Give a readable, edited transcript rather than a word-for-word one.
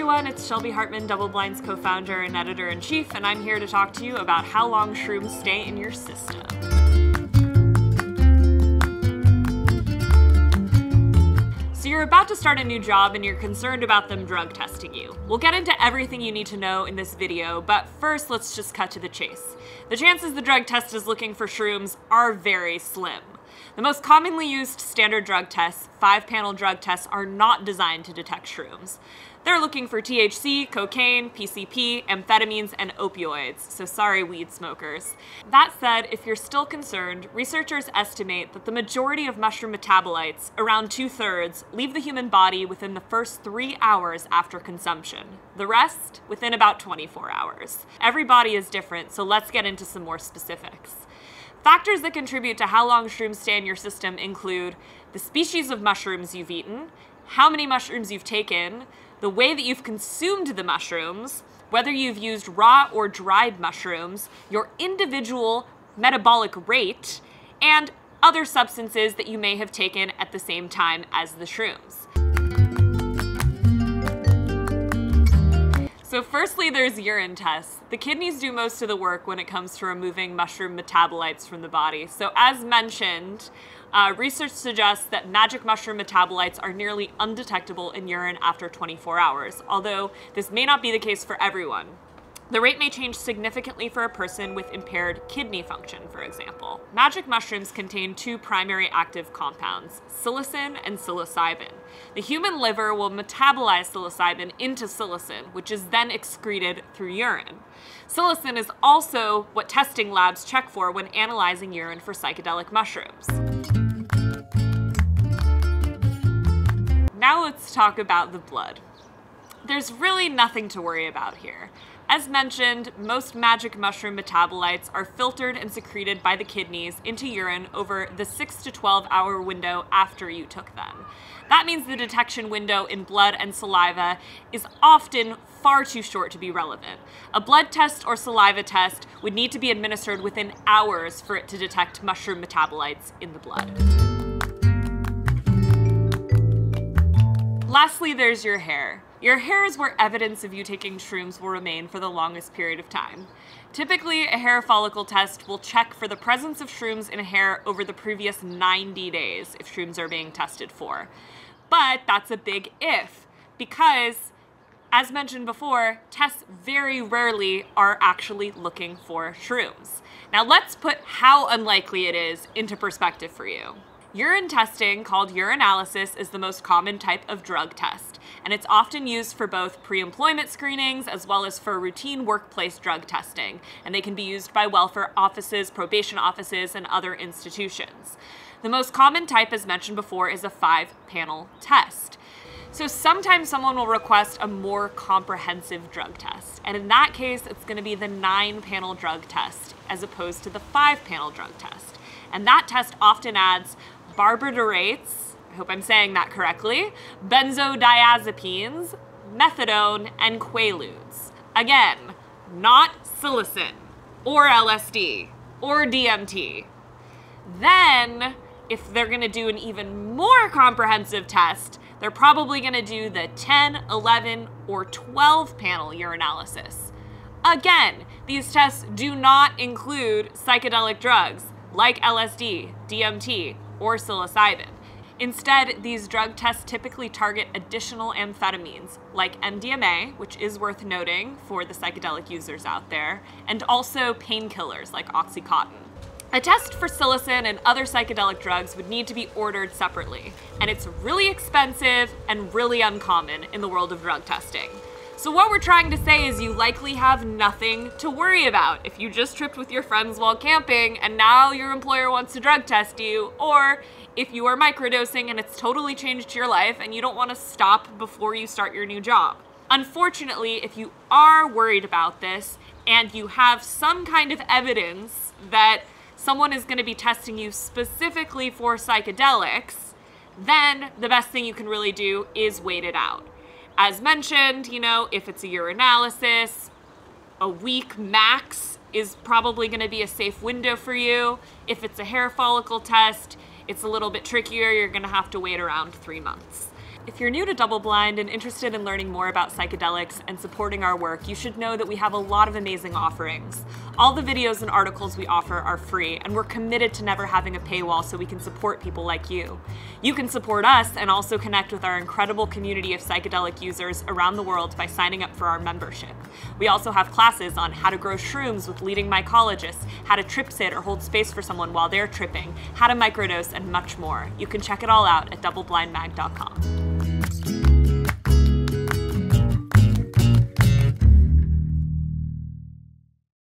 everyone, it's Shelby Hartman, DoubleBlind's co-founder and editor-in-chief, and I'm here to talk to you about how long shrooms stay in your system. So you're about to start a new job and you're concerned about them drug testing you. We'll get into everything you need to know in this video, but first let's just cut to the chase. The chances the drug test is looking for shrooms are very slim. The most commonly used standard drug tests, 5-panel drug tests, are not designed to detect shrooms. They're looking for THC, cocaine, PCP, amphetamines, and opioids, so sorry weed smokers. That said, if you're still concerned, researchers estimate that the majority of mushroom metabolites, around 2/3, leave the human body within the first 3 hours after consumption. The rest, within about 24 hours. Every body is different, so let's get into some more specifics. Factors that contribute to how long shrooms stay in your system include the species of mushrooms you've eaten, how many mushrooms you've taken, the way that you've consumed the mushrooms, whether you've used raw or dried mushrooms, your individual metabolic rate, and other substances that you may have taken at the same time as the shrooms. So firstly, there's urine tests. The kidneys do most of the work when it comes to removing mushroom metabolites from the body. So as mentioned, research suggests that magic mushroom metabolites are nearly undetectable in urine after 24 hours, although this may not be the case for everyone. The rate may change significantly for a person with impaired kidney function, for example. Magic mushrooms contain 2 primary active compounds, psilocin and psilocybin. The human liver will metabolize psilocybin into psilocin, which is then excreted through urine. Psilocin is also what testing labs check for when analyzing urine for psychedelic mushrooms. Now let's talk about the blood. There's really nothing to worry about here. As mentioned, most magic mushroom metabolites are filtered and secreted by the kidneys into urine over the 6 to 12 hour window after you took them. That means the detection window in blood and saliva is often far too short to be relevant. A blood test or saliva test would need to be administered within hours for it to detect mushroom metabolites in the blood. Lastly, there's your hair. Your hair is where evidence of you taking shrooms will remain for the longest period of time. Typically, a hair follicle test will check for the presence of shrooms in hair over the previous 90 days if shrooms are being tested for. But that's a big if, because, as mentioned before, tests very rarely are actually looking for shrooms. Now let's put how unlikely it is into perspective for you. Urine testing, called urinalysis, is the most common type of drug test, and it's often used for both pre-employment screenings as well as for routine workplace drug testing, and they can be used by welfare offices, probation offices, and other institutions. The most common type, as mentioned before, is a 5-panel test. So sometimes someone will request a more comprehensive drug test, and in that case, it's going to be the 9-panel drug test as opposed to the 5-panel drug test. And that test often adds barbiturates, I hope I'm saying that correctly, benzodiazepines, methadone, and quaaludes. Again, not psilocin, or LSD, or DMT. Then, if they're gonna do an even more comprehensive test, they're probably gonna do the 10, 11, or 12-panel urinalysis. Again, these tests do not include psychedelic drugs like LSD, DMT, or psilocybin. Instead, these drug tests typically target additional amphetamines like MDMA, which is worth noting for the psychedelic users out there, and also painkillers like Oxycontin. A test for psilocin and other psychedelic drugs would need to be ordered separately, and it's really expensive and really uncommon in the world of drug testing. So what we're trying to say is you likely have nothing to worry about if you just tripped with your friends while camping and now your employer wants to drug test you, or if you are microdosing and it's totally changed your life and you don't want to stop before you start your new job. Unfortunately, if you are worried about this and you have some kind of evidence that someone is going to be testing you specifically for psychedelics, then the best thing you can really do is wait it out. As mentioned, if it's a urinalysis, a week max is probably going to be a safe window for you. If it's a hair follicle test, it's a little bit trickier. You're going to have to wait around 3 months. If you're new to DoubleBlind and interested in learning more about psychedelics and supporting our work, you should know that we have a lot of amazing offerings. All the videos and articles we offer are free, and we're committed to never having a paywall so we can support people like you. You can support us and also connect with our incredible community of psychedelic users around the world by signing up for our membership. We also have classes on how to grow shrooms with leading mycologists, how to trip sit or hold space for someone while they're tripping, how to microdose, and much more. You can check it all out at doubleblindmag.com.